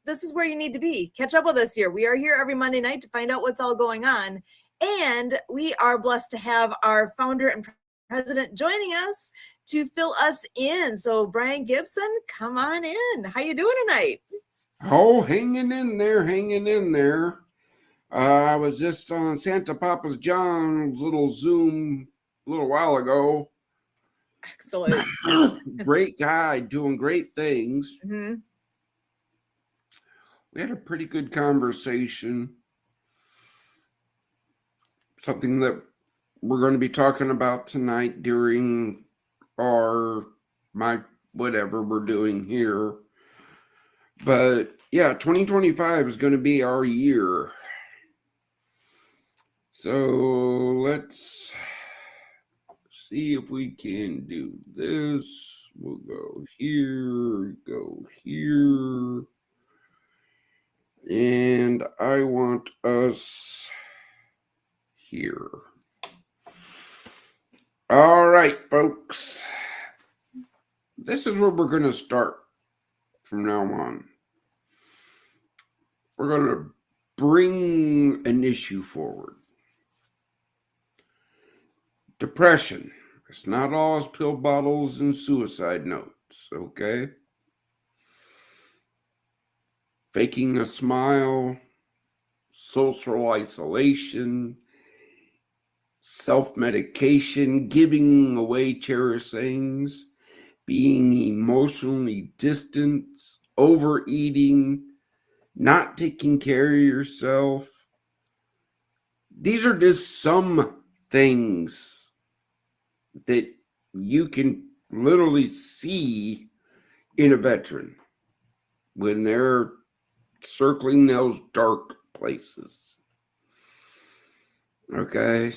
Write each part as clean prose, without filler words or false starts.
this is where you need to be. Catch up with us here. We are here every Monday night to find out what's all going on. And we are blessed to have our founder and president joining us to fill us in. So Brian Gibson, come on in. How you doing tonight? Oh, hanging in there. I was just on Santa Papa's John's little Zoom a little while ago. Excellent. Great guy, doing great things. Mm-hmm. We had a pretty good conversation. Something that we're going to be talking about tonight during whatever we're doing here. But yeah, 2025 is going to be our year. So let's see if we can do this. We'll go here, and I want us here. All right, folks. This is where we're going to start from now on. We're going to bring an issue forward. Depression. It's not all as pill bottles and suicide notes, okay? Faking a smile, social isolation, self-medication, giving away cherished things, being emotionally distant, overeating, not taking care of yourself. These are just some things that you can literally see in a veteran when they're circling those dark places. Okay?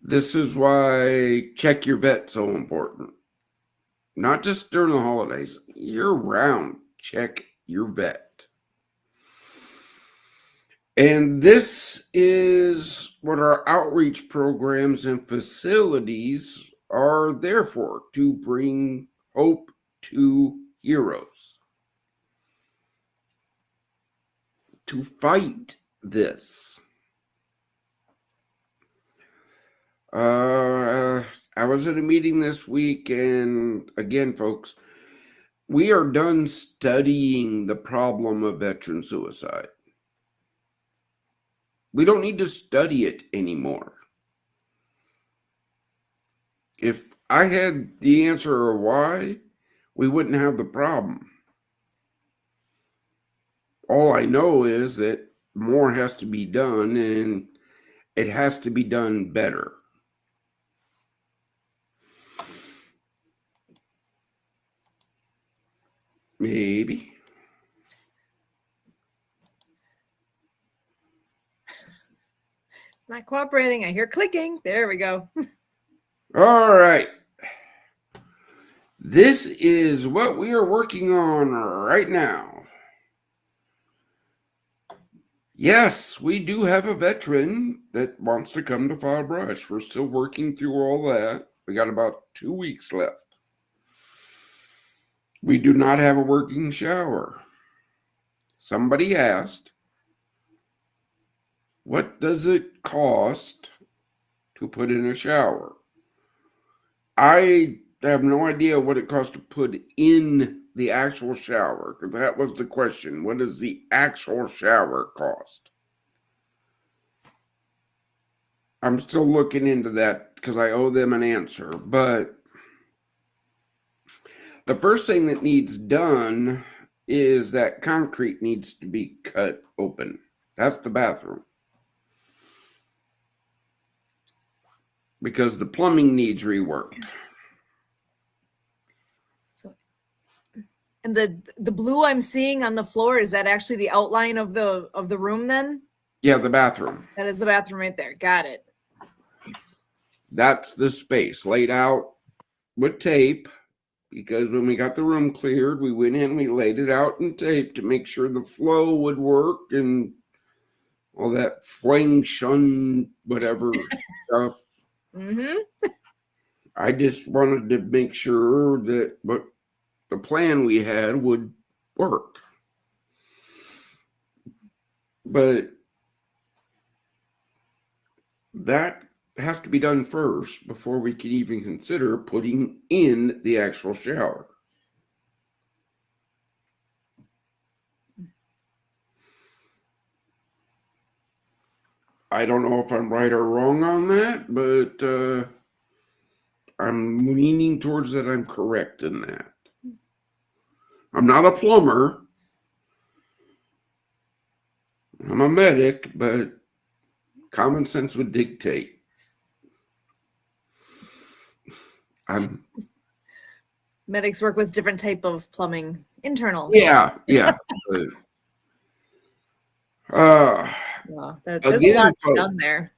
This is why check your vet so important. Not just during the holidays, year round, check your vet. And this is what our outreach programs and facilities are there for, to bring hope to heroes, to fight this. I was at a meeting this week, and again, folks, we are done studying the problem of veteran suicide. We don't need to study it anymore. If I had the answer of why, we wouldn't have the problem. All I know is that more has to be done, and it has to be done better. Maybe. It's not cooperating. I hear clicking. There we go. All right. This is what we are working on right now. Yes, we do have a veteran that wants to come to File Brush. We're still working through all that. We got about 2 weeks left. We do not have a working shower. Somebody asked, what does it cost to put in a shower? I have no idea what it costs to put in the actual shower, because that was the question. What does the actual shower cost? I'm still looking into that because I owe them an answer. But the first thing that needs done is that concrete needs to be cut open. That's the bathroom. Because the plumbing needs reworked. And the blue I'm seeing on the floor, is that actually the outline of the room then? Yeah, the bathroom. That is the bathroom right there. Got it. That's the space laid out with tape, because when we got the room cleared, we went in, we laid it out in tape to make sure the flow would work and all that fwang shun whatever stuff. Mm-hmm. I just wanted to make sure that what the plan we had would work. But that has to be done first before we can even consider putting in the actual shower. I don't know if I'm right or wrong on that, but I'm leaning towards that I'm correct in that. I'm not a plumber. I'm a medic, but common sense would dictate. Medics work with different type of plumbing, internal. Yeah. Wow, there's a lot done there.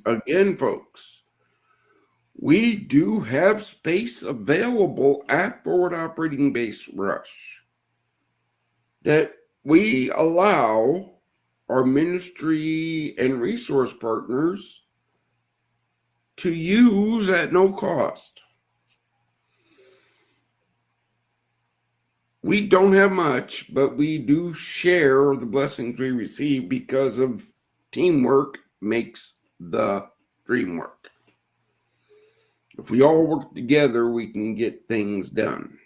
Again, folks, we do have space available at Forward Operating Base Rush that we allow our ministry and resource partners to use at no cost. We don't have much, but we do share the blessings we receive because of teamwork makes the dream work. If we all work together, we can get things done.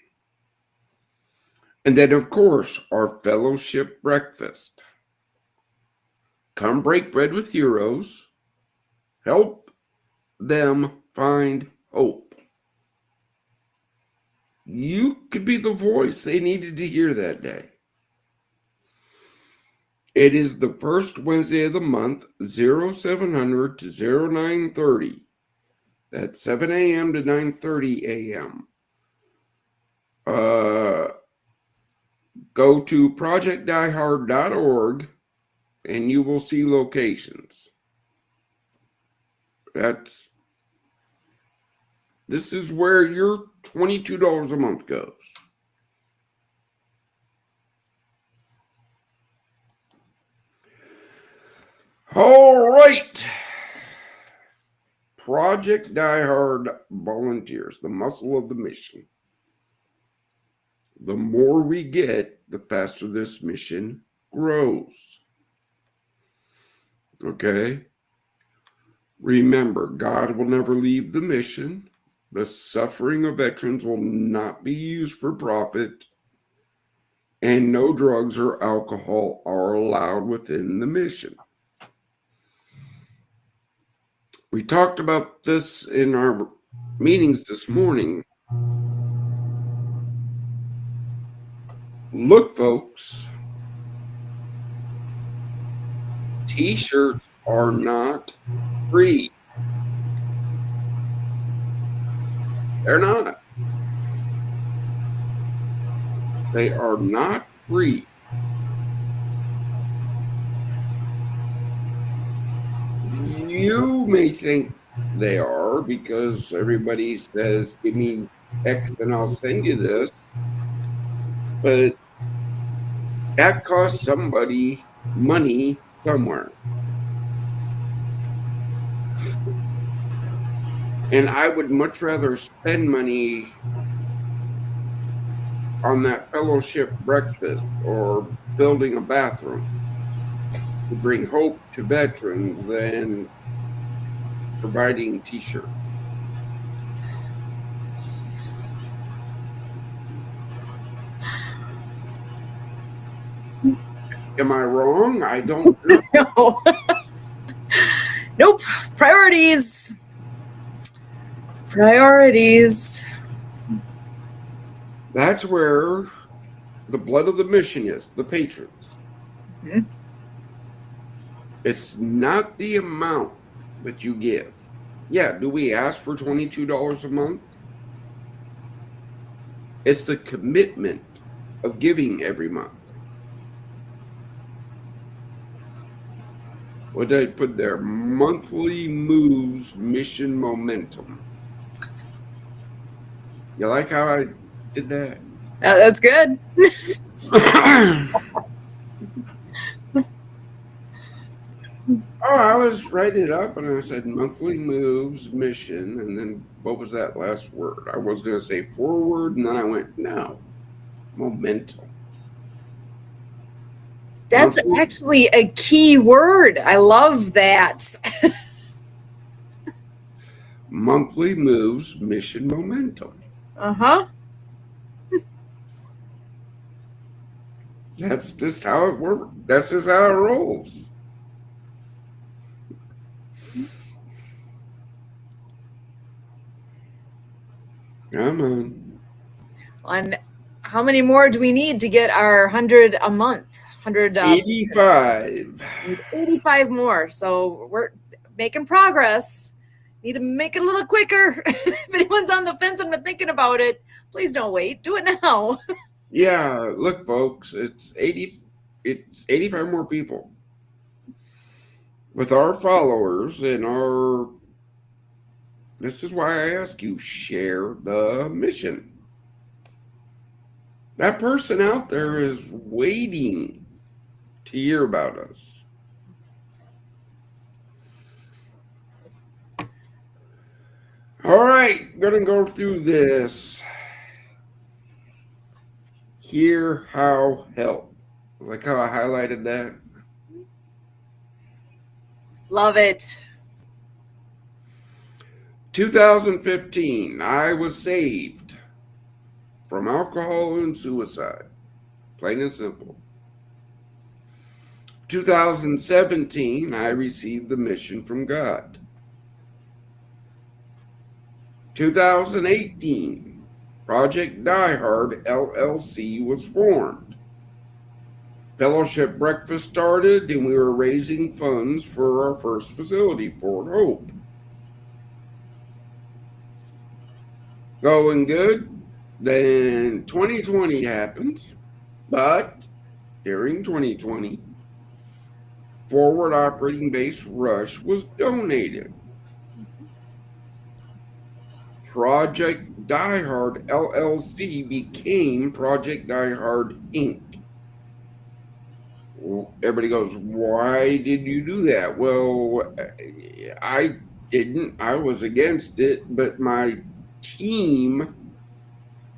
And then, of course, our fellowship breakfast. Come break bread with heroes. Help them find hope. You could be the voice they needed to hear that day. It is the first Wednesday of the month, 0700 to 0930. That's 7 a.m. to 9:30 a.m. Go to projectdiehard.org and you will see locations. This is where your $22 a month goes. All right. Project Die Hard volunteers, the muscle of the mission. The more we get, the faster this mission grows. Okay? Remember, God will never leave the mission. The suffering of veterans will not be used for profit. And no drugs or alcohol are allowed within the mission. We talked about this in our meetings this morning. Look, folks, t-shirts are not free. They're not. They are not free. You may think they are because everybody says, give me X and I'll send you this. But that costs somebody money somewhere. And I would much rather spend money on that fellowship breakfast or building a bathroom to bring hope to veterans than providing t-shirts. Am I wrong? I don't know. Nope. Priorities. That's where the blood of the mission is, the patrons. Mm-hmm. It's not the amount that you give. Yeah, do we ask for $22 a month? It's the commitment of giving every month. What did I put there? Monthly moves mission momentum. You like how I did that? That's good. I was writing it up and I said monthly moves mission, and then what was that last word? I was going to say forward, and then I went no. Momentum. That's Monthly- actually a key word. I love that. Monthly moves, mission momentum. Uh-huh. That's just how it works. That's just how it rolls. Come on. And how many more do we need to get our 100 a month? 100 85. 85 more. So we're making progress. Need to make it a little quicker. If anyone's on the fence and been thinking about it, please don't wait. Do it now. Yeah, look, folks, it's 85 more people. With our followers and our, this is why I ask you, share the mission. That person out there is waiting to hear about us. All right, gonna go through this. Hear how help. Like how I highlighted that. Love it. 2015, I was saved from alcohol and suicide. Plain and simple. 2017, I received the mission from God. 2018, Project Die Hard LLC was formed. Fellowship breakfast started, and we were raising funds for our first facility, Fort Hope. Going good. Then 2020 happened, but during 2020, Forward Operating Base Rush was donated. Project Die Hard LLC became Project Die Hard Inc. Well, everybody goes, why did you do that? Well, I didn't. I was against it, but my team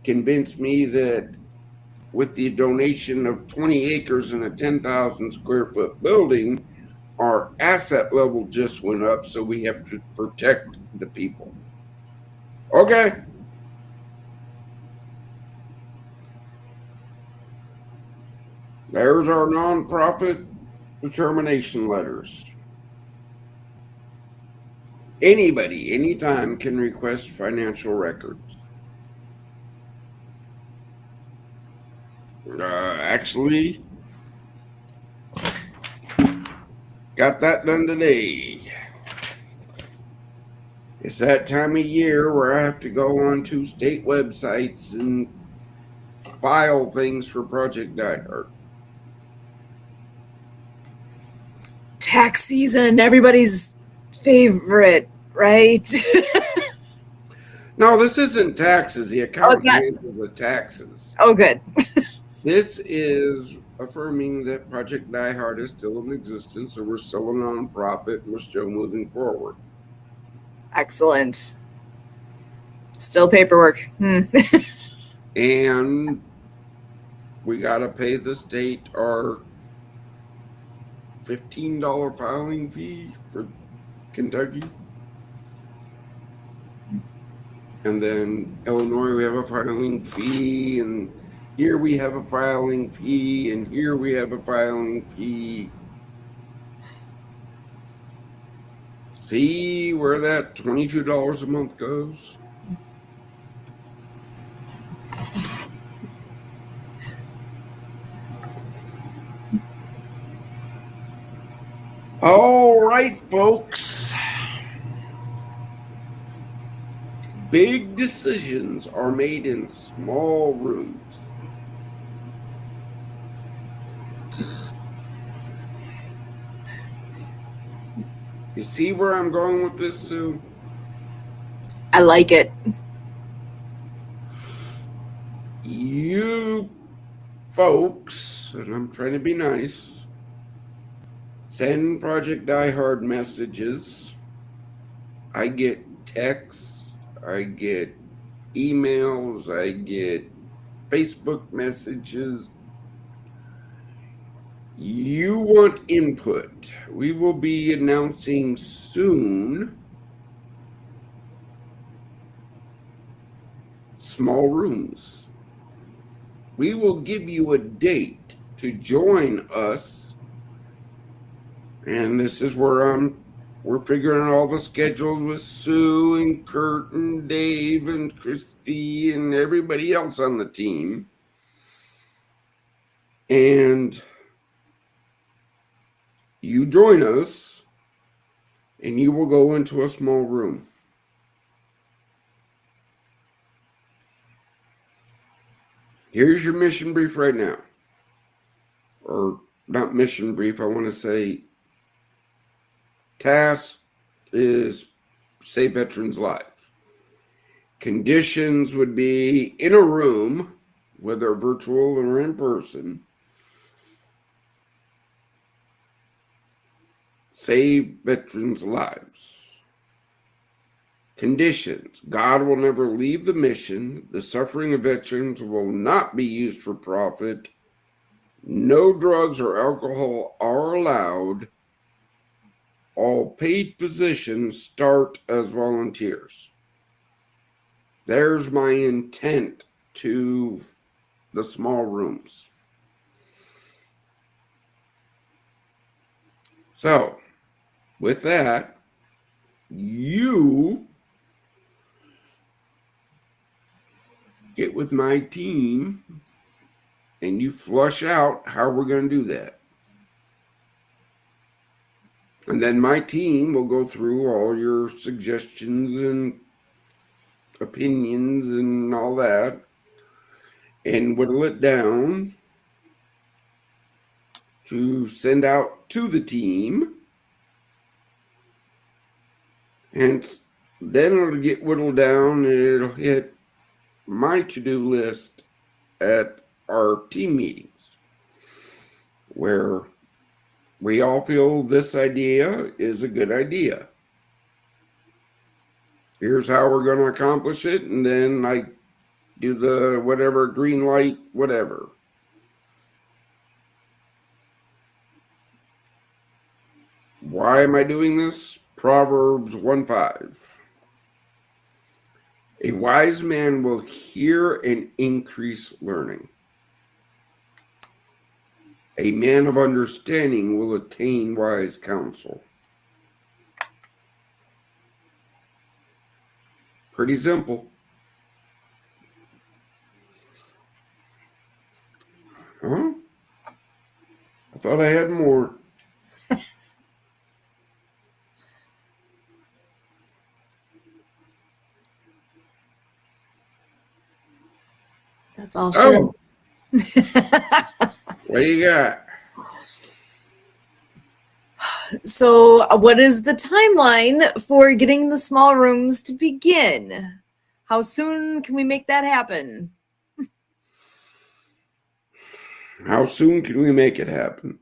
convinced me that with the donation of 20 acres and a 10,000 square foot building, our asset level just went up, so we have to protect the people. Okay. There's our nonprofit determination letters. Anybody, anytime can request financial records. Actually, got that done today. It's that time of year where I have to go onto state websites and file things for Project Die Hard. Tax season, everybody's favorite, right? No, this isn't taxes. The accountant not? handles the taxes. Oh, good. This is affirming that Project Die Hard is still in existence, so we're still a nonprofit and we're still moving forward. Excellent. Still paperwork. And we got to pay the state our $15 filing fee for Kentucky. And then Illinois, we have a filing fee, and here we have a filing fee, and here we have a filing fee. See where that $22 a month goes? All right, folks. Big decisions are made in small rooms. You see where I'm going with this, Sue? I like it. You folks, and I'm trying to be nice, send Project Die Hard messages. I get texts, I get emails, I get Facebook messages. You want input. We will be announcing soon small rooms. We will give you a date to join us. And this is where we're figuring out all the schedules with Sue and Kurt and Dave and Christy and everybody else on the team. And you join us, and you will go into a small room. Here's your mission brief right now. Or not mission brief, I want to say task is save veterans' lives. Conditions would be in a room, whether virtual or in person. Save veterans' lives. Conditions. God will never leave the mission. The suffering of veterans will not be used for profit. No drugs or alcohol are allowed. All paid positions start as volunteers. There's my intent to the small rooms. So, with that, you get with my team and you flush out how we're going to do that. And then my team will go through all your suggestions and opinions and all that and whittle it down to send out to the team. And then it'll get whittled down and it'll hit my to-do list at our team meetings, where we all feel this idea is a good idea. Here's how we're going to accomplish it, and then I do the whatever, green light, whatever. Why am I doing this? Proverbs 1:5. A wise man will hear and increase learning. A man of understanding will attain wise counsel. Pretty simple. Huh? I thought I had more. That's all sure. What do you got? So what is the timeline for getting the small rooms to begin? How soon can we make that happen? How soon can we make it happen?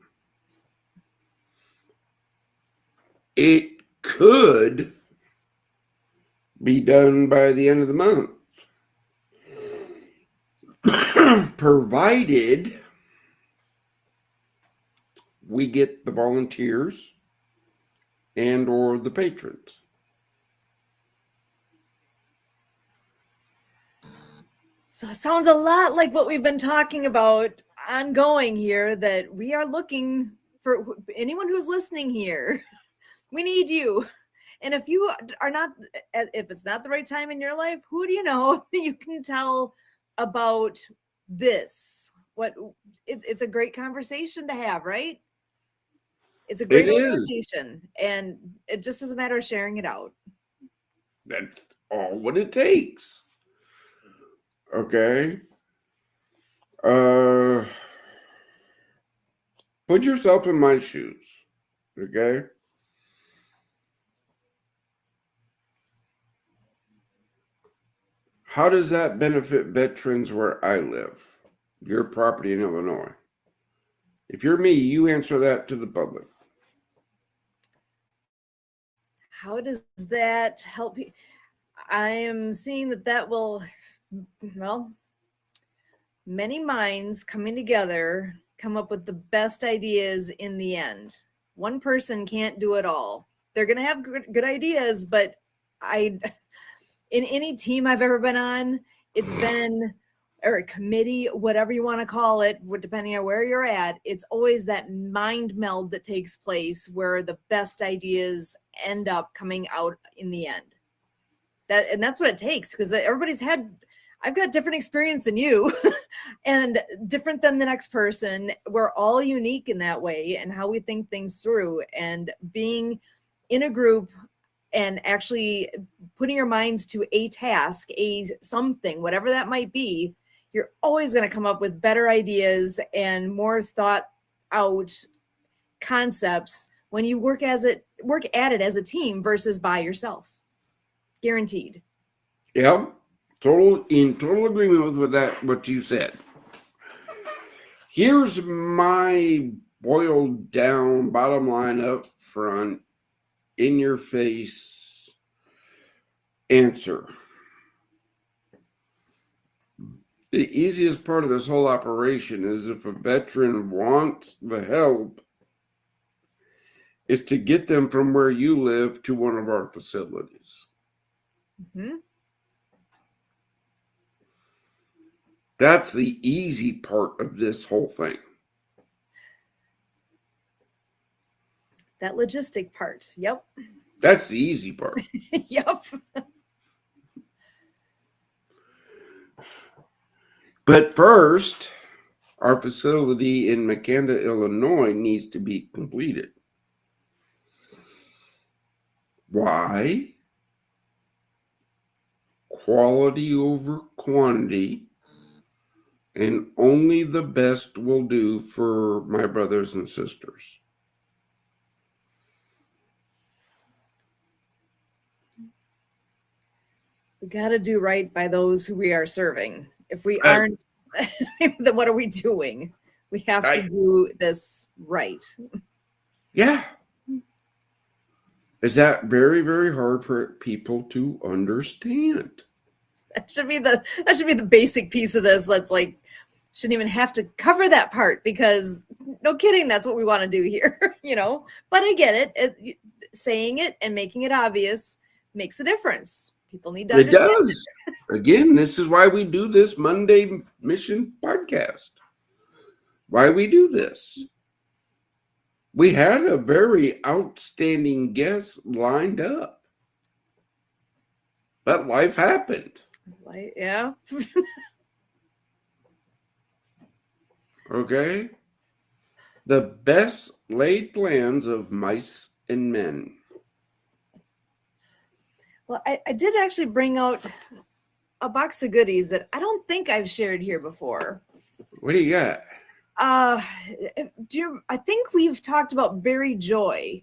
It could be done by the end of the month, provided we get the volunteers and or the patrons. So it sounds a lot like what we've been talking about ongoing here, that we are looking for anyone who's listening here. We need you. And if you are not, if it's not the right time in your life, who do you know that you can tell about this? It's a great conversation to have, right? It's a great organization, and it just is a matter of sharing it out. That's all what it takes. Okay. Put yourself in my shoes. Okay. How does that benefit veterans where I live? Your property in Illinois. If you're me, you answer that to the public. How does that help you? I am seeing that will, well, Many minds coming together come up with the best ideas in the end. One person can't do it all. They're going to have good ideas, but in any team I've ever been on, it's been, or a committee, whatever you want to call it, depending on where you're at, it's always that mind meld that takes place where the best ideas end up coming out in the end. And that's what it takes, because I've got different experience than you and different than the next person. We're all unique in that way and how we think things through, and being in a group and actually putting your minds to a task, something, whatever that might be, you're always going to come up with better ideas and more thought out concepts when you work at it as a team versus by yourself. Guaranteed. Yeah, total agreement with that, what you said. Here's my boiled down bottom line up front, in your face answer. The easiest part of this whole operation is, if a veteran wants the help, is to get them from where you live to one of our facilities. Mm-hmm. That's the easy part of this whole thing. That logistic part. Yep. That's the easy part. Yep. But first, our facility in Makanda, Illinois needs to be completed. Why? Quality over quantity, and only the best will do for my brothers and sisters. We got to do right by those who we are serving. If we aren't, then what are we doing? We have to do this right. Yeah. Is that very, very hard for people to understand? That should be the basic piece of this. Shouldn't even have to cover that part, because no kidding, that's what we want to do here, But I get it. Saying it and making it obvious makes a difference. People need to understand. It does. Again, this is why we do this Monday Mission podcast. Why we do this. We had a very outstanding guest lined up, but life happened. Yeah. Okay. The best laid plans of mice and men. Well, I did actually bring out a box of goodies that I don't think I've shared here before. What do you got? I think we've talked about Barry Joy.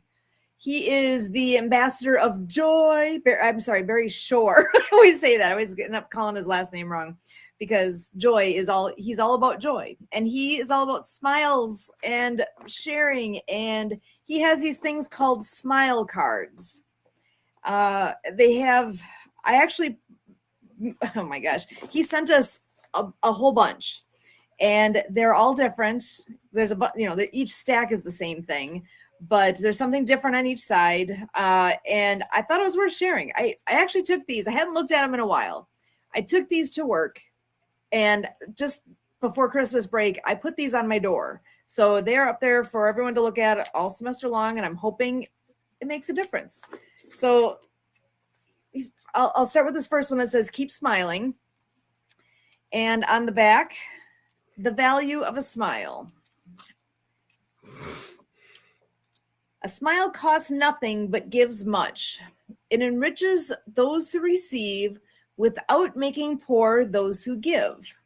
He is the ambassador of joy. Barry Shore. I always say that. I always end up calling his last name wrong, because he's all about joy, and he is all about smiles and sharing. And he has these things called smile cards. Oh my gosh, he sent us a whole bunch, and they're all different. There's each stack is the same thing, but there's something different on each side. And I thought it was worth sharing. I actually took these. I hadn't looked at them in a while. I took these to work, and just before Christmas break, I put these on my door. So they're up there for everyone to look at all semester long, and I'm hoping it makes a difference. So I'll start with this first one that says, keep smiling. And on the back, the value of a smile. A smile costs nothing but gives much. It enriches those who receive without making poor those who give.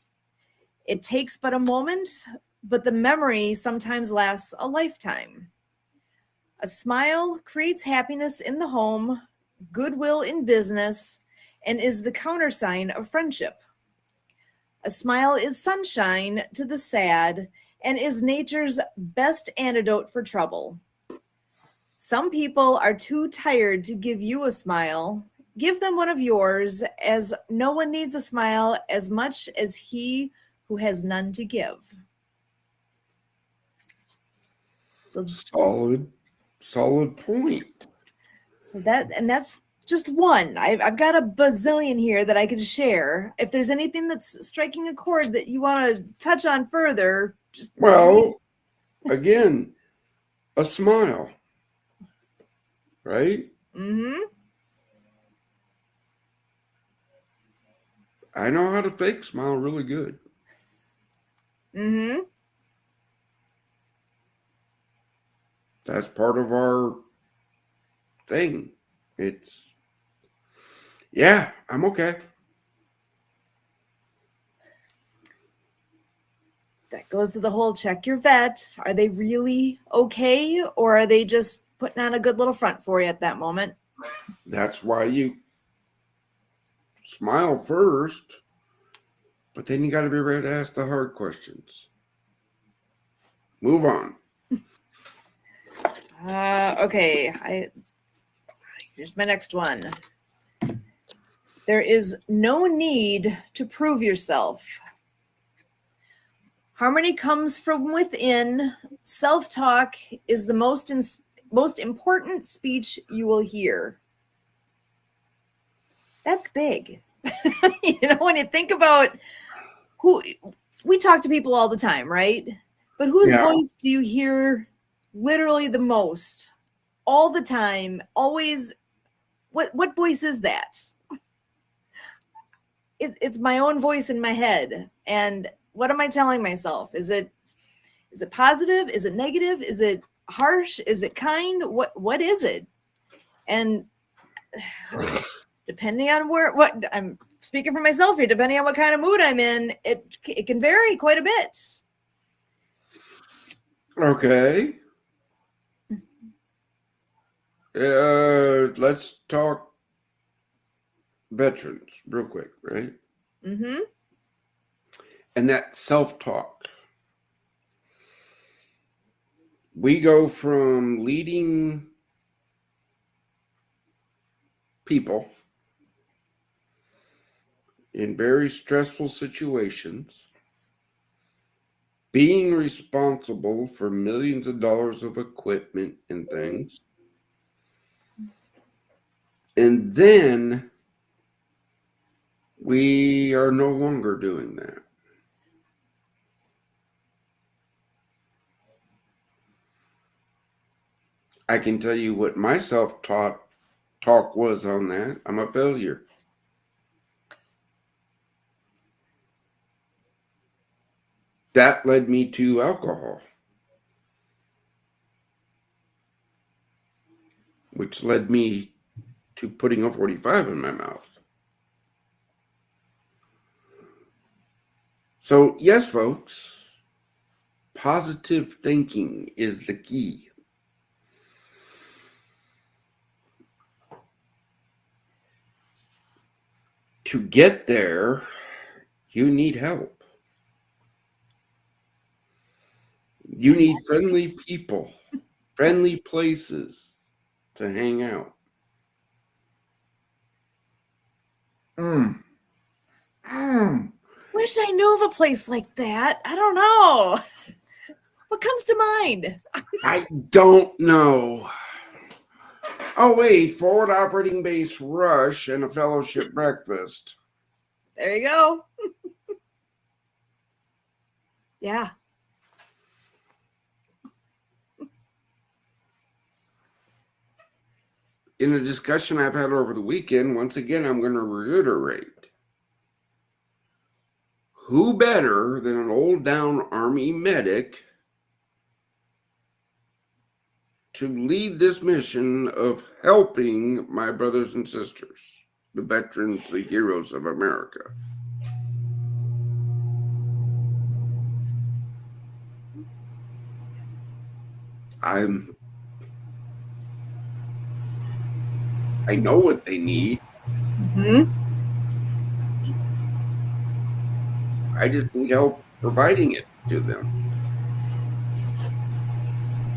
It takes but a moment, but the memory sometimes lasts a lifetime. A smile creates happiness in the home, goodwill in business, and is the countersign of friendship. A smile is sunshine to the sad and is nature's best antidote for trouble. Some people are too tired to give you a smile. Give them one of yours, as no one needs a smile as much as he who has none to give. So solid point. So that's just one. I've got a bazillion here that I can share. If there's anything that's striking a chord that you want to touch on further, just again, a smile, right? Mm-hmm. I know how to fake smile really good. Mm-hmm. That's part of our thing. I'm okay. That goes to the whole check your vet. Are they really okay, or are they just putting on a good little front for you at that moment? That's why you smile first, but then you got to be ready to ask the hard questions. Move on. Okay. Here's my next one. There is no need to prove yourself. Harmony comes from within. Self-talk is the most important speech you will hear. That's big. When you think about who we talk to people all the time, right? But whose voice do you hear literally the most all the time? Always. What voice is that? It's my own voice in my head. And what am I telling myself? Is it positive? Is it negative? Is it harsh? Is it kind? What is it? And depending on what I'm speaking for myself here, depending on what kind of mood I'm in, it can vary quite a bit. Okay. Let's talk veterans real quick, right? Mm-hmm. And that self-talk. We go from leading people in very stressful situations, being responsible for millions of dollars of equipment and things, and then we are no longer doing that. I can tell you what my self-talk was on that. I'm a failure. That led me to alcohol, which led me to putting a 45 in my mouth. So, yes, folks, positive thinking is the key. To get there, you need help. You need friendly people, friendly places to hang out. Wish I knew of a place like that. I don't know. What comes to mind? I don't know. Oh, wait, forward operating base rush and a fellowship breakfast. There you go. Yeah. In a discussion I've had over the weekend, once again, I'm going to reiterate. Who better than an old down Army medic to lead this mission of helping my brothers and sisters, the veterans, the heroes of America? I know what they need. Mm-hmm. I just need help providing it to them.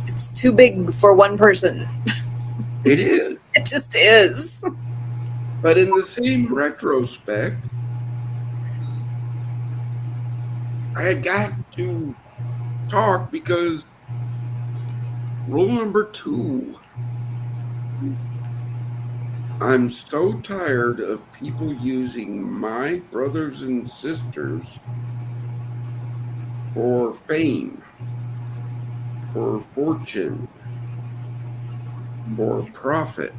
It's too big for one person. It is. It just is. But in the same retrospect, I had got to talk because rule number 2, I'm so tired of people using my brothers and sisters for fame, for fortune, for profit.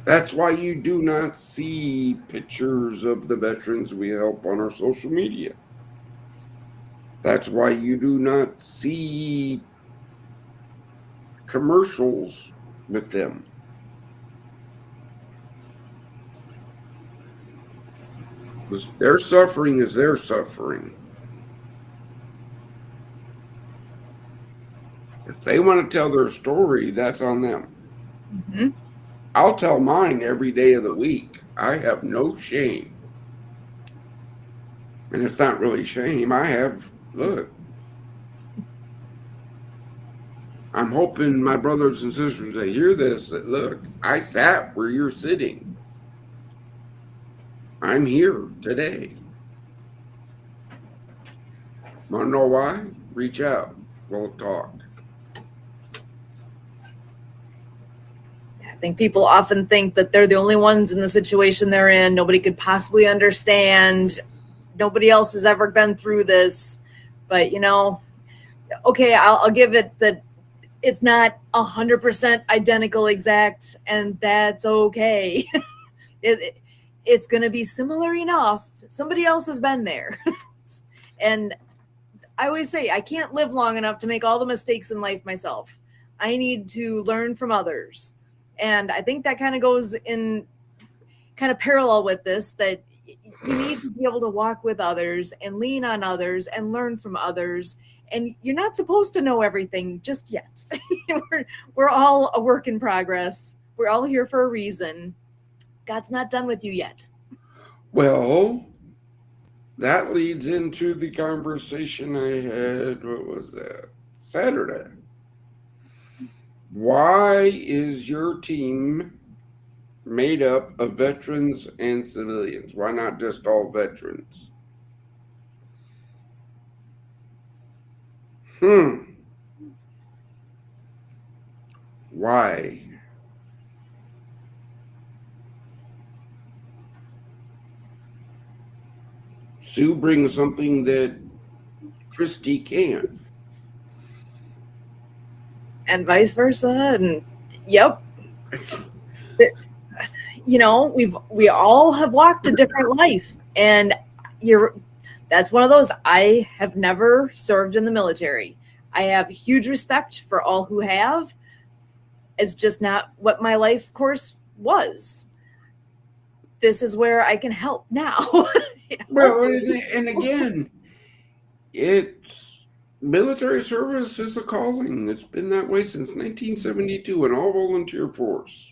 That's why you do not see pictures of the veterans we help on our social media. That's why you do not see commercials with them. Their suffering is their suffering. If they want to tell their story, that's on them. Mm-hmm. I'll tell mine every day of the week. I have no shame. And it's not really shame. Look, I'm hoping my brothers and sisters that hear this, that look, I sat where you're sitting. I'm here today. Want to know why? Reach out. We'll talk. I think people often think that they're the only ones in the situation they're in. Nobody could possibly understand. Nobody else has ever been through this. But, okay, I'll give it that it's not 100% identical exact, and that's okay. It's going to be similar enough. Somebody else has been there. And I always say I can't live long enough to make all the mistakes in life myself. I need to learn from others. And I think that kind of goes in kind of parallel with this, that you need to be able to walk with others and lean on others and learn from others. And you're not supposed to know everything just yet. we're all a work in progress. We're all here for a reason. God's not done with you yet. Well, that leads into the conversation I had, what was that? Saturday. Why is your team made up of veterans and civilians? Why not just all veterans? Why? Sue brings something that Christy can't. And vice versa. And yep. We all have walked a different life. And that's one of those. I have never served in the military. I have huge respect for all who have. It's just not what my life course was. This is where I can help now. Well, and again, it's military service is a calling. It's been that way since 1972, an all volunteer force.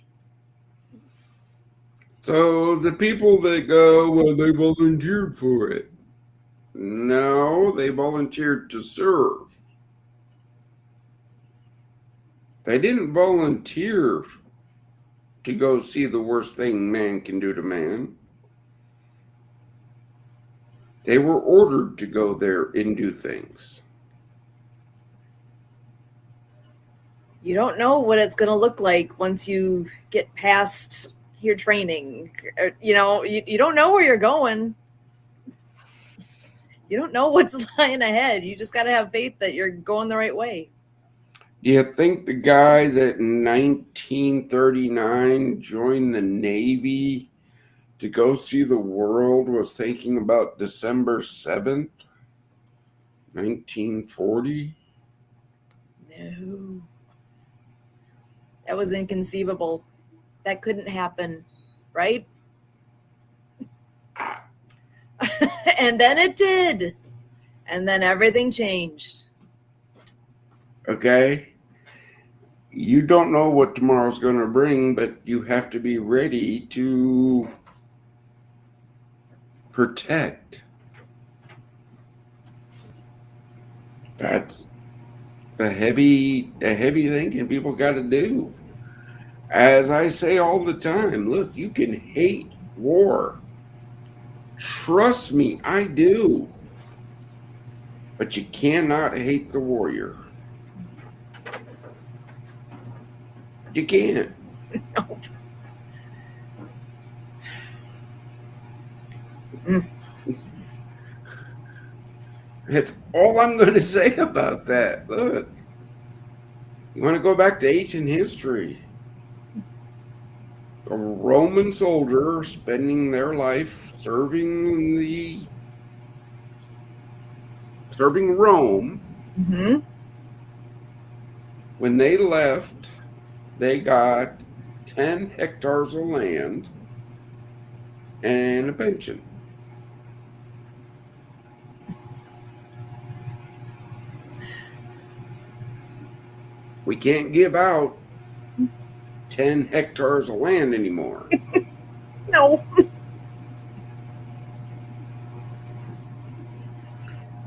So the people that go, well, they volunteered for it. No, they volunteered to serve. They didn't volunteer to go see the worst thing man can do to man. They were ordered to go there and do things. You don't know what it's going to look like once you get past your training. You don't know where you're going. You don't know what's lying ahead. You just got to have faith that you're going the right way. Do you think the guy that in 1939 joined the Navy to go see the world was thinking about December 7th, 1940? No. That was inconceivable. That couldn't happen, right? And then it did. And then everything changed. Okay? You don't know what tomorrow's going to bring, but you have to be ready to protect. That's a heavy thing and people got to do. As I say all the time, look, you can hate war. Trust me, I do. But you cannot hate the warrior. You can't. Nope. Mm. That's all I'm going to say about that. Look, you want to go back to ancient history. A Roman soldier spending their life serving Rome. Mm-hmm. When they left, they got 10 hectares of land and a pension. We can't give out 10 hectares of land anymore. No.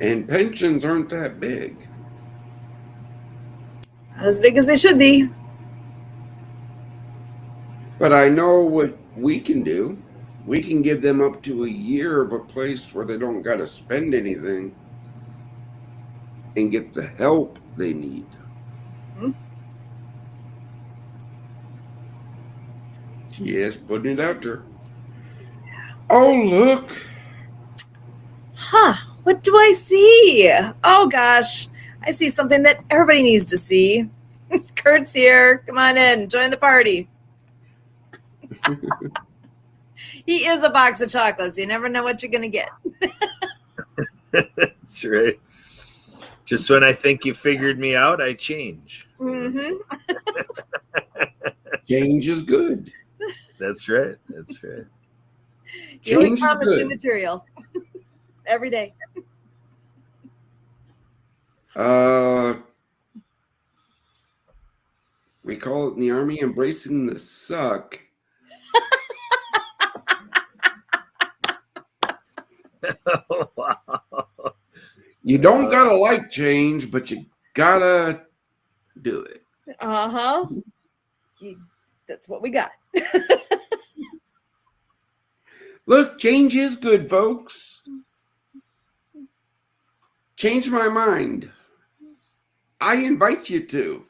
And pensions aren't that big. Not as big as they should be. But I know what we can do. We can give them up to a year of a place where they don't got to spend anything and get the help they need. Mm-hmm. Yes, putting it out there. Oh, look. Huh. What do I see? Oh, gosh. I see something that everybody needs to see. Kurt's here. Come on in. Join the party. He is a box of chocolates. You never know what you're going to get. That's right. Just when I think you figured me out, I change. Mm-hmm. Change is good. That's right. That's right. You always Change is promise new good. material. Every day. We call it in the Army embracing the suck. Wow. You don't gotta like change, but you gotta do it. Uh-huh. That's what we got. Look, change is good, folks. Change my mind. I invite you to.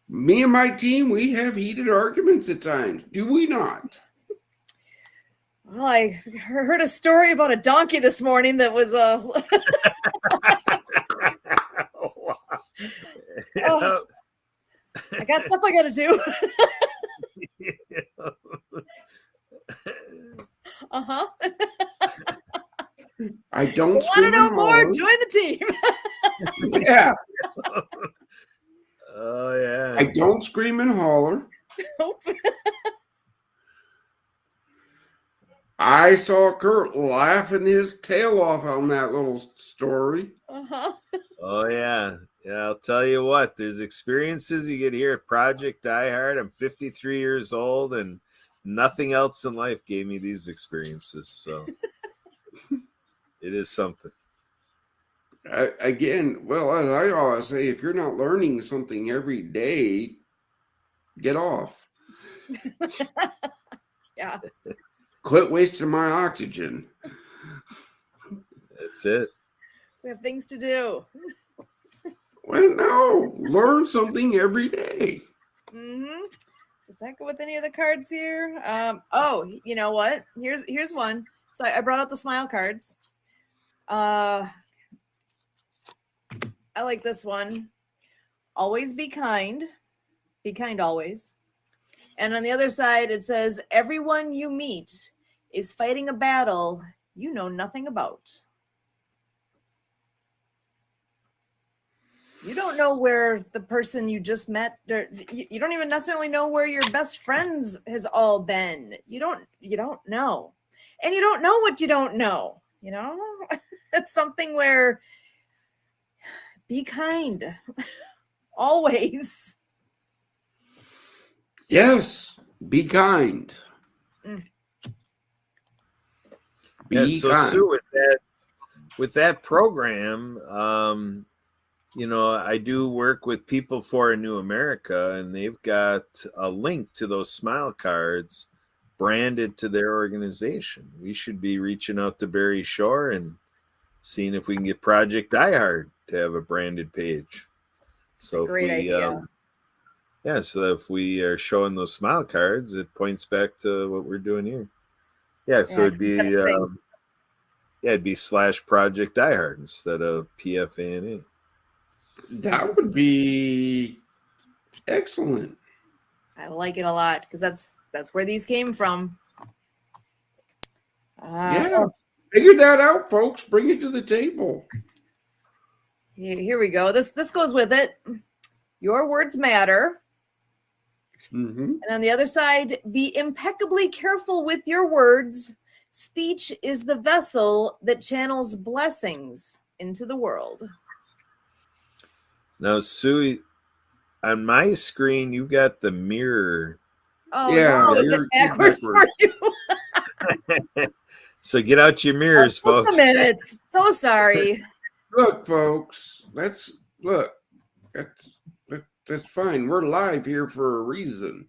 Me and my team, we have heated arguments at times, do we not? Well, I heard a story about a donkey this morning that was Oh, I got stuff I got to do. Uh-huh. I don't Want to scream know and more? holler. Join the team. Yeah, Oh, yeah. I don't scream and holler. Nope. I saw Kurt laughing his tail off on that little story. Uh-huh. Oh, yeah. Yeah, I'll tell you what, there's experiences you get here at Project Die Hard. I'm 53 years old, and nothing else in life gave me these experiences. So it is something. Again, well, as I always say, if you're not learning something every day, get off. Yeah. Quit wasting my oxygen. That's it. We have things to do. Well, no, learn something every day. Mm-hmm. Does that go with any of the cards here? Oh, you know what? Here's one. So I brought out the smile cards. I like this one. Always be kind. Be kind always. And on the other side, it says, everyone you meet is fighting a battle you know nothing about. You don't know where the person you just met, you don't even necessarily know where your best friends has all been. You don't know. And you don't know what you don't know, you know? It's something where be kind. Always. Yes, be kind. Yeah, Be so kind. Sue, with that program, I do work with People for a New America, and they've got a link to those smile cards branded to their organization. We should be reaching out to Barry Shore and seeing if we can get Project Die Hard to have a branded page. So if great we, idea. so if we are showing those smile cards, it points back to what we're doing here. Yeah, so Yeah, it'd be, it'd be /Project Die Hard instead of PFANA. That would be excellent. I like it a lot because that's where these came from. Yeah, figure that out, folks. Bring it to the table. Here we go. This goes with it. Your words matter. Mm-hmm. And on the other side, be impeccably careful with your words. Speech is the vessel that channels blessings into the world. Now, Sue, on my screen, you've got the mirror. Oh, Yeah, no, is it you're backwards for you? So get out your mirrors, folks. Just a minute. So sorry. Look, folks, that's fine. We're live here for a reason.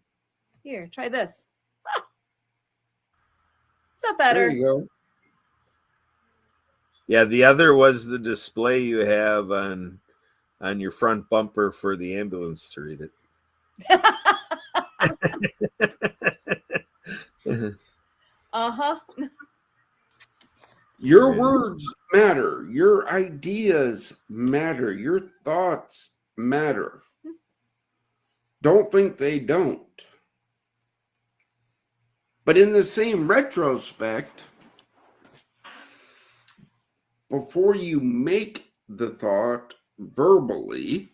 Here, try this. Is that better? There you go. Yeah, the other was the display you have on your front bumper for the ambulance to read it. Uh-huh. Your words matter. Your ideas matter. Your thoughts matter. Don't think they don't. But in the same retrospect, before you make the thought verbally,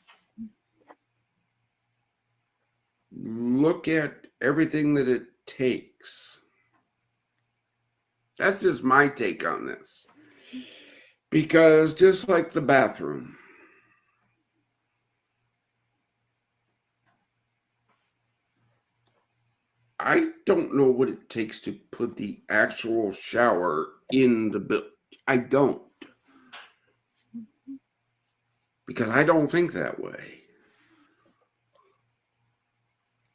look at everything that it takes. That's just my take on this. Because just like the bathroom, I don't know what it takes to put the actual shower in the building. I don't. Because I don't think that way.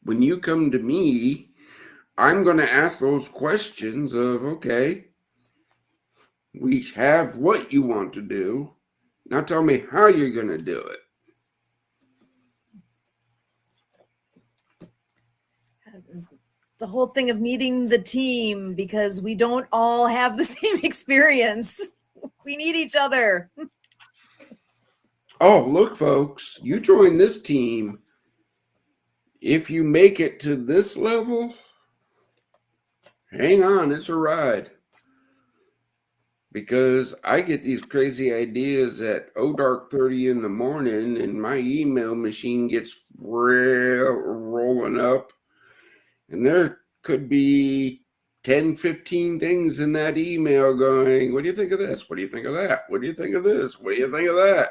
When you come to me, I'm going to ask those questions of, okay, we have what you want to do. Now tell me how you're going to do it. The whole thing of needing the team because we don't all have the same experience. We need each other. Oh, look, folks, you join this team. If you make it to this level, hang on, it's a ride. Because I get these crazy ideas at dark 30 in the morning and my email machine gets rolling up. And there could be 10, 15 things in that email going, what do you think of this? What do you think of that? What do you think of this? What do you think of that?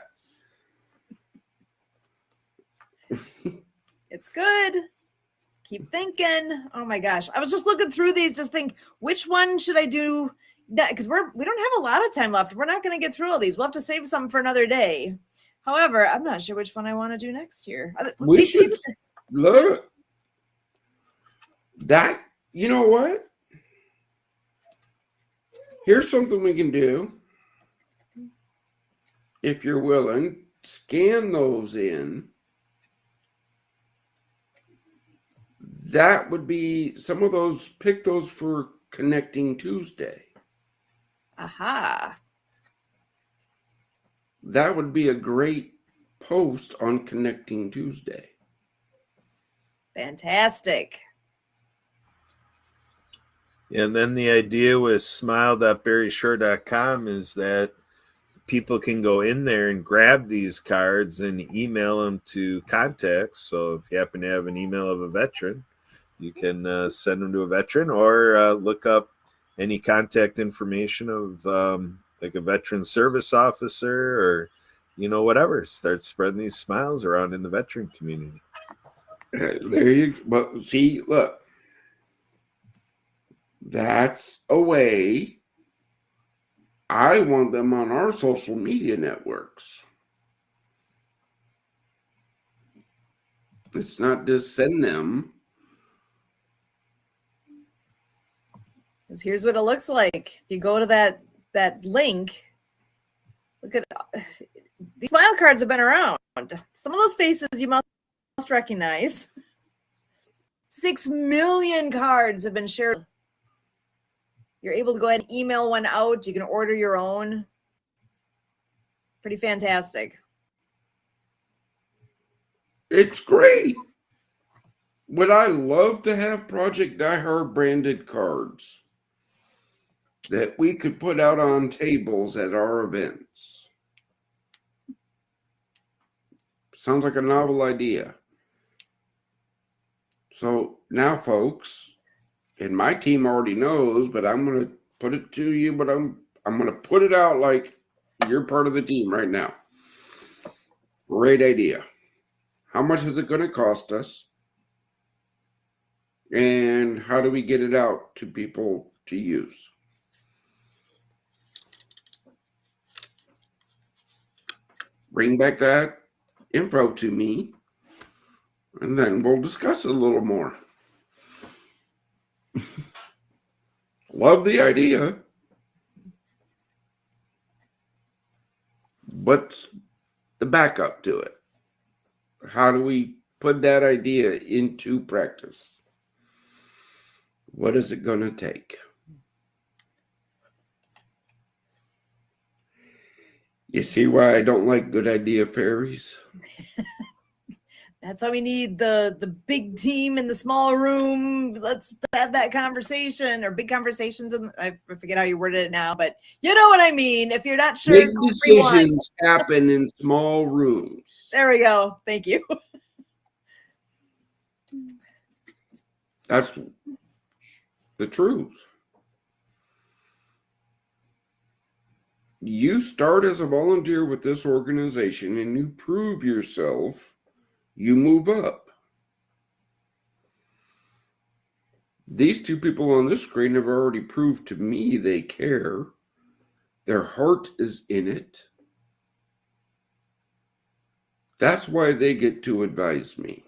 It's good. Keep thinking. Oh my gosh. I was just looking through these to think which one should I do that because we don't have a lot of time left. We're not going to get through all these. We'll have to save some for another day. However, I'm not sure which one I want to do next year. We should look. That, you know what? Here's something we can do. If you're willing, scan those in. That would be some of those, pick those for Connecting Tuesday. Aha. That would be a great post on Connecting Tuesday. Fantastic. And then the idea with smile.barryshore.com is that people can go in there and grab these cards and email them to contacts. So if you happen to have an email of a veteran, you can send them to a veteran or look up any contact information of like a veteran service officer or, whatever. Start spreading these smiles around in the veteran community. There you go. But see, look. That's a way. I want them on our social media networks. It's not just send them. Because here's what it looks like. If you go to that link, look at these smile cards have been around. Some of those faces you must recognize. 6 million cards have been shared. You're able to go ahead and email one out. You can order your own. Pretty fantastic. It's great. Would I love to have Project Die Hard branded cards that we could put out on tables at our events? Sounds like a novel idea. So now, folks, and my team already knows, but I'm going to put it to you, but I'm going to put it out like you're part of the team right now. Great idea. How much is it going to cost us? And how do we get it out to people to use? Bring back that info to me, and then we'll discuss it a little more. Love the idea. What's the backup to it? How do we put that idea into practice? What is it going to take? You see why I don't like good idea fairies? That's why we need the big team in the small room. Let's have that conversation, or big conversations. And I forget how you worded it now, but you know what I mean. If you're not sure, Big decisions happen in small rooms. There we go. Thank you. That's the truth. You start as a volunteer with this organization and you prove yourself, you move up. These two people on this screen have already proved to me they care. Their heart is in it. That's why they get to advise me.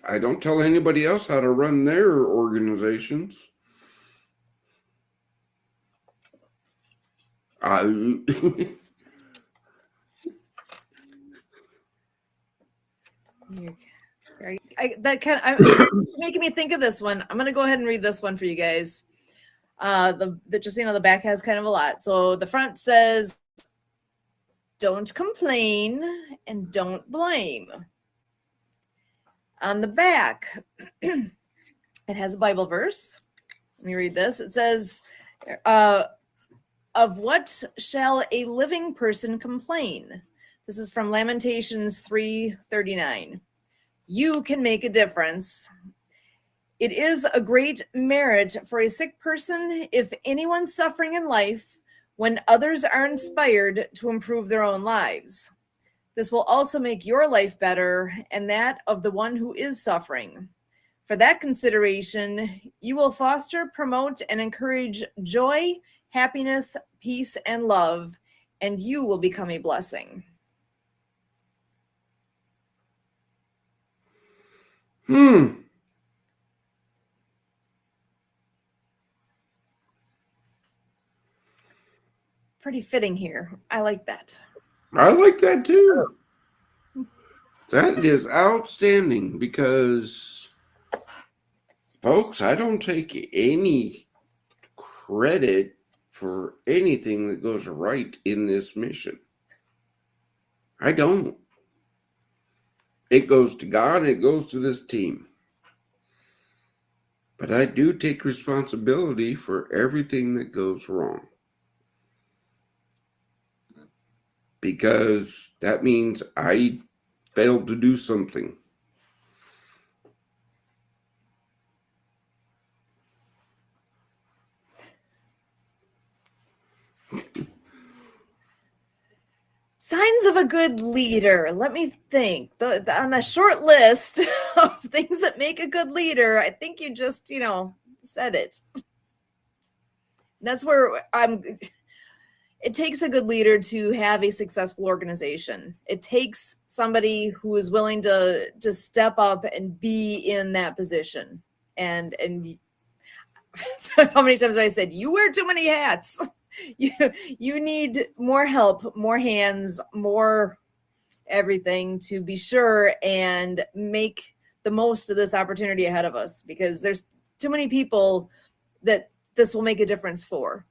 I don't tell anybody else how to run their organizations. Making me think of this one. I'm gonna go ahead and read this one for you guys. Just the back has kind of a lot. So the front says, "Don't complain and don't blame." On the back, it has a Bible verse. Let me read this. It says, "Of what shall a living person complain?" This is from Lamentations 3:39. "You can make a difference. It is a great merit for a sick person if anyone's suffering in life when others are inspired to improve their own lives. This will also make your life better and that of the one who is suffering. For that consideration, you will foster, promote, and encourage joy, happiness, peace, and love, and you will become a blessing." Pretty fitting here. I like that. I like that too. That is outstanding because, folks, I don't take any credit for anything that goes right in this mission. I don't. It goes to God, it goes to this team. But I do take responsibility for everything that goes wrong. Because that means I failed to do something. Signs of a good leader. Let me think. On a short list of things that make a good leader, I think you just, said it. That's where it takes a good leader to have a successful organization. It takes somebody who is willing to step up and be in that position. And so how many times have I said, you wear too many hats. You need more help, more hands, more everything to be sure and make the most of this opportunity ahead of us, because there's too many people that this will make a difference for.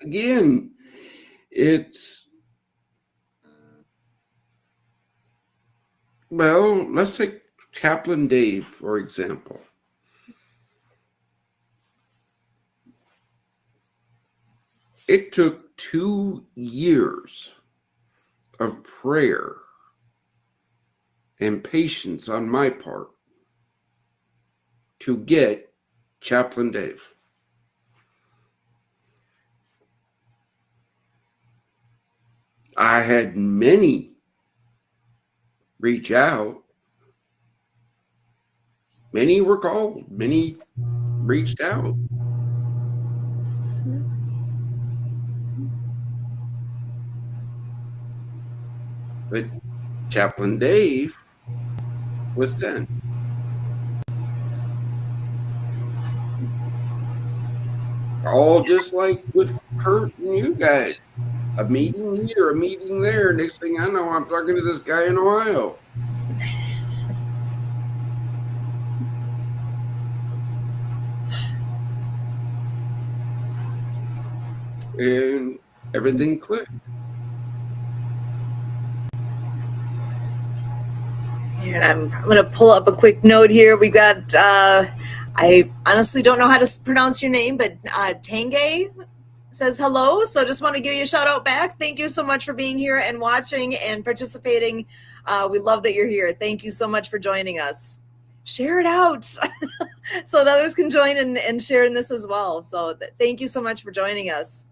Again, let's take Chaplain Dave, for example. It took 2 years of prayer and patience on my part to get Chaplain Dave. I had many reach out. Many were called. Many reached out. But Chaplain Dave was sent. All just like with Kurt and you guys. A meeting here, a meeting there. Next thing I know, I'm talking to this guy in Ohio. And everything clicked. And I'm going to pull up a quick note here. We got, I honestly don't know how to pronounce your name, but Tange says hello. So just want to give you a shout out back. Thank you so much for being here and watching and participating. We love that you're here. Thank you so much for joining us. Share it out so that others can join and share in this as well. So thank you so much for joining us.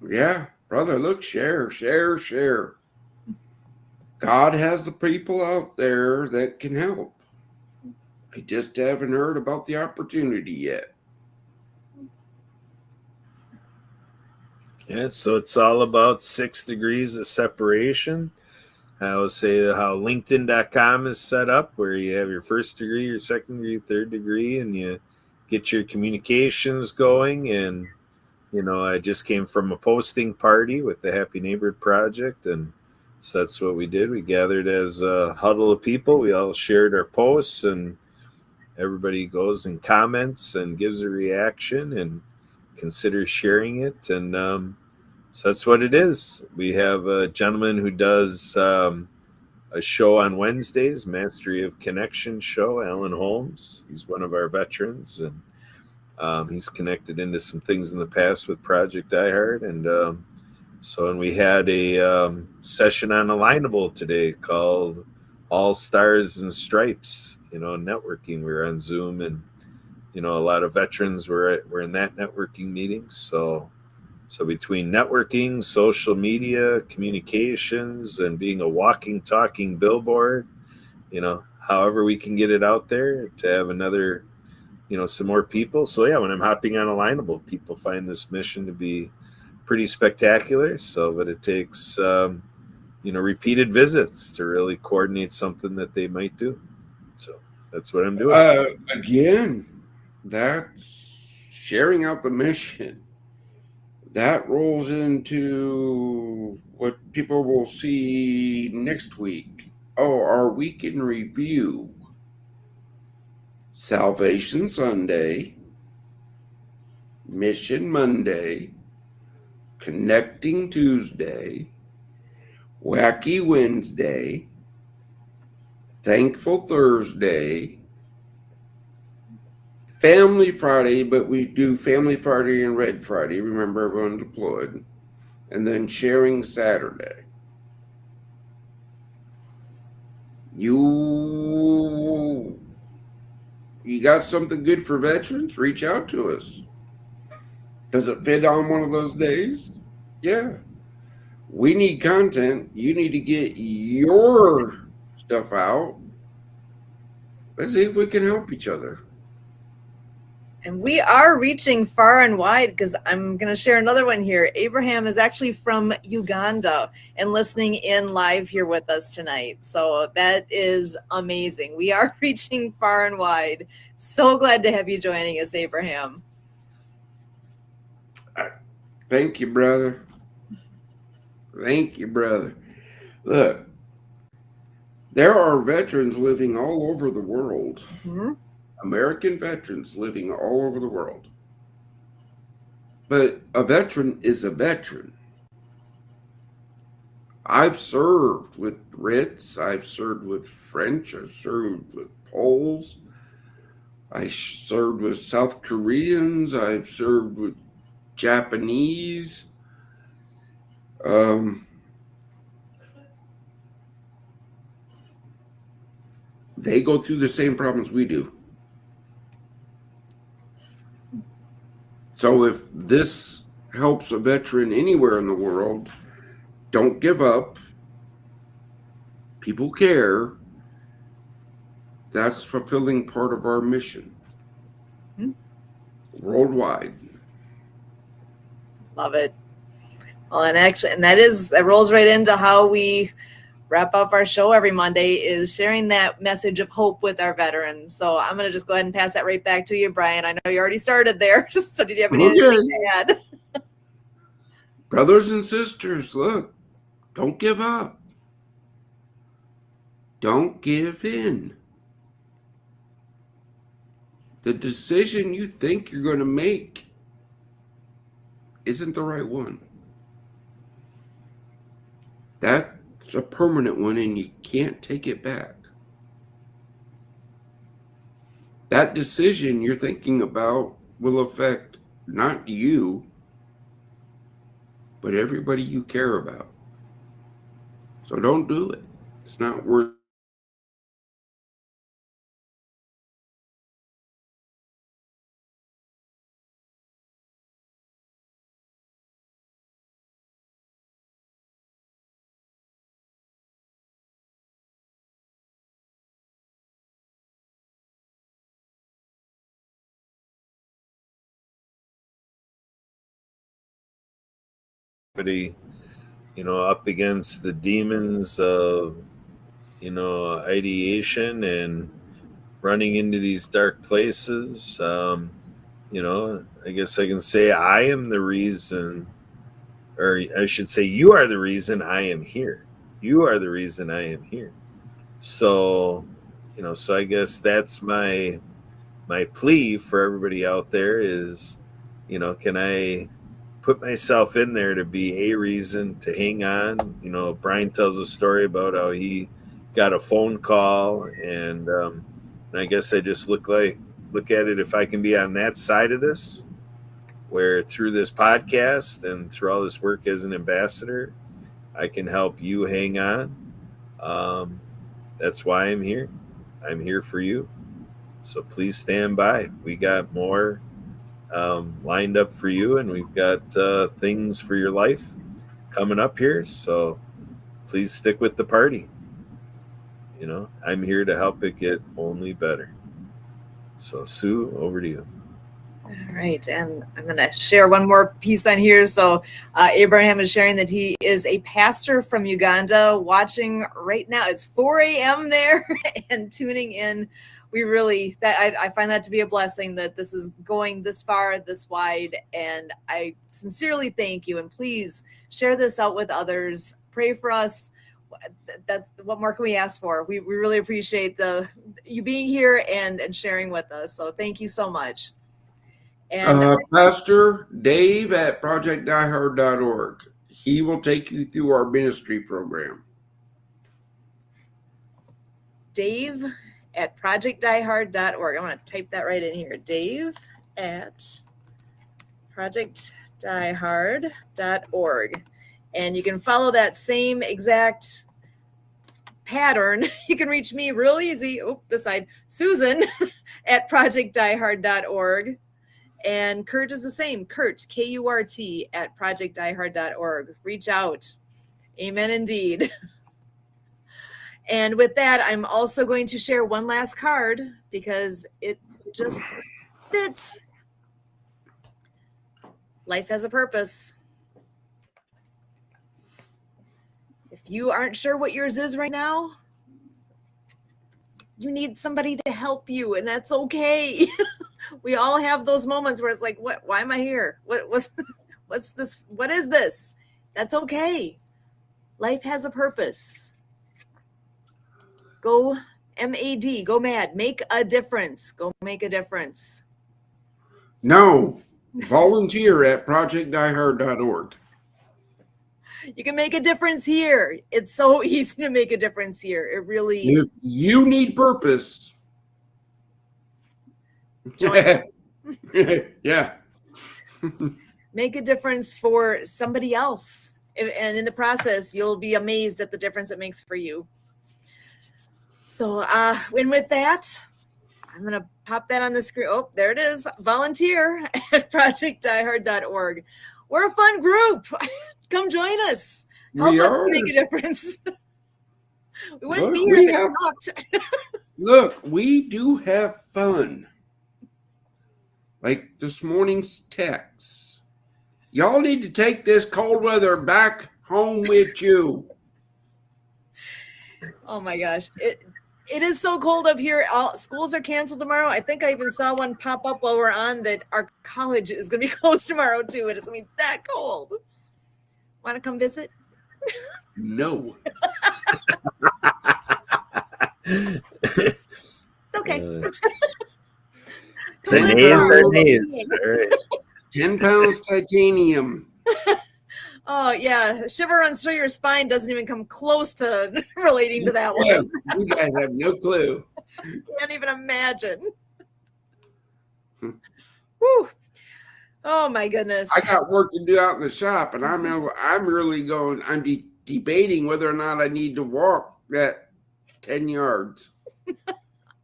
Yeah, brother, look, share. God has the people out there that can help. I just haven't heard about the opportunity yet. Yeah, so it's all about 6 degrees of separation. I will say how LinkedIn.com is set up, where you have your first degree, your second degree, third degree, and you get your communications going. And, I just came from a posting party with the Happy Neighborhood Project, and so that's what we did. We gathered as a huddle of people. We all shared our posts, and everybody goes and comments and gives a reaction and considers sharing it. And so that's what it is. We have a gentleman who does a show on Wednesdays, Mastery of Connection show, Alan Holmes. He's one of our veterans, and he's connected into some things in the past with Project iHeart. And we had a session on Alignable today called All Stars and Stripes, networking. We were on Zoom, and, a lot of veterans were in that networking meeting. So between networking, social media, communications, and being a walking, talking billboard, however we can get it out there to have another, some more people. So yeah, when I'm hopping on Alignable, people find this mission to be pretty spectacular. But it takes, repeated visits to really coordinate something that they might do. So that's what I'm doing. Again, that's sharing out the mission. That rolls into what people will see next week. Our week in review. Salvation Sunday, Mission Monday, Connecting Tuesday, Wacky Wednesday, Thankful Thursday, Family Friday, but we do Family Friday and Red Friday. Remember, everyone deployed. And then Sharing Saturday. You got something good for veterans? Reach out to us. Does it fit on one of those days? Yeah. We need content. You need to get your stuff out. Let's see if we can help each other. And we are reaching far and wide because I'm going to share another one here. Abraham is actually from Uganda and listening in live here with us tonight. So that is amazing. We are reaching far and wide. So glad to have you joining us, Abraham. Thank you, brother. Thank you, brother. Look, there are veterans living all over the world. Mm-hmm. American veterans living all over the world. But a veteran is a veteran. I've served with Brits, I've served with French, I've served with Poles, I served with South Koreans, I've served with Japanese. They go through the same problems we do. So if this helps a veteran anywhere in the world, don't give up. People care. That's fulfilling part of our mission. Worldwide. Love it. Well, and actually, and that rolls right into how we wrap up our show every Monday, is sharing that message of hope with our veterans. So I'm going to just go ahead and pass that right back to you, Brian. I know you already started there. So did you have anything to add? Brothers and sisters, look, don't give up. Don't give in. The decision you think you're going to make isn't the right one. That's a permanent one and you can't take it back. That decision you're thinking about will affect not you, but everybody you care about. So don't do it. It's not worth it. Up against the demons of, ideation and running into these dark places. I guess I can say I am the reason, or I should say, you are the reason I am here. You are the reason I am here. So, so I guess that's my plea for everybody out there is, can I put myself in there to be a reason to hang on? Brian tells a story about how he got a phone call, and I guess I just look at it, if I can be on that side of this, where through this podcast and through all this work as an ambassador, I can help you hang on. That's why I'm here. I'm here for you. So please stand by. We got more lined up for you, and we've got things for your life coming up here. So please stick with the party. I'm here to help it get only better. So Sue, over to you. All right, and I'm going to share one more piece on here. So Abraham is sharing that he is a pastor from Uganda, watching right now. It's 4 a.m. there and tuning in. I find that to be a blessing that this is going this far, this wide, and I sincerely thank you. And please share this out with others. Pray for us. What more can we ask for? We really appreciate you being here and sharing with us. So thank you so much. And Pastor Dave at projectdiehard.org. He will take you through our ministry program. Dave at projectdiehard.org. I'm going to type that right in here. Dave at projectdiehard.org. And you can follow that same exact pattern. You can reach me real easy. This side. Susan at projectdiehard.org. And Kurt is the same. Kurt, K-U-R-T, at projectdiehard.org. Reach out. Amen indeed. And with that, I'm also going to share one last card because it just fits Life has a purpose. If you aren't sure what yours is right now, you need somebody to help you, and that's okay. We all have those moments where it's like, why am I here? What's this? What is this? That's okay. Life has a purpose. Go MAD, go mad, make a difference. Go make a difference. No, volunteer at projectdiehard.org. You can make a difference here. It's so easy to make a difference here. It really. If you need purpose, Join us. yeah. Make a difference for somebody else. And in the process, you'll be amazed at the difference it makes for you. So, and with that, I'm going to pop that on the screen. Oh, there it is. Volunteer at projectdiehard.org. We're a fun group. Come join us. Help us to make a difference. We wouldn't be here if it sucked. Look, we do have fun. Like this morning's text. Y'all need to take this cold weather back home with you. Oh my gosh. It is so cold up here. All schools are canceled tomorrow. I think I even saw one pop up while we're on that our college is going to be closed tomorrow too. It is going to be that cold. Want to come visit? No. It's okay. The knees are knees. All right. 10 pounds titanium. Oh yeah, shiver runs through your spine doesn't even come close to relating to that Yeah, one. you guys have no clue. Can't even imagine. Whew. Oh my goodness. I got work to do out in the shop, and I'm really going. I'm debating whether or not I need to walk that 10 yards.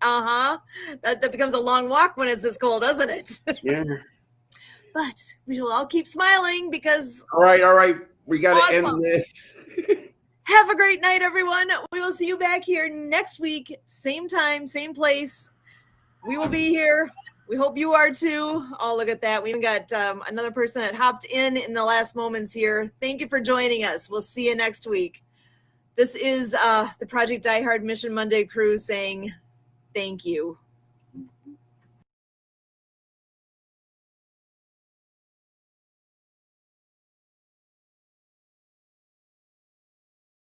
That becomes a long walk when it's this cold, doesn't it? Yeah. But we will all keep smiling because. All right. We got to Awesome. end this. Have a great night, everyone. We will see you back here next week. Same time, same place. We will be here. We hope you are too. Oh, look at that. We even got another person that hopped in the last moments here. Thank you for joining us. We'll see you next week. This is the Project Die Hard Mission Monday crew saying thank you.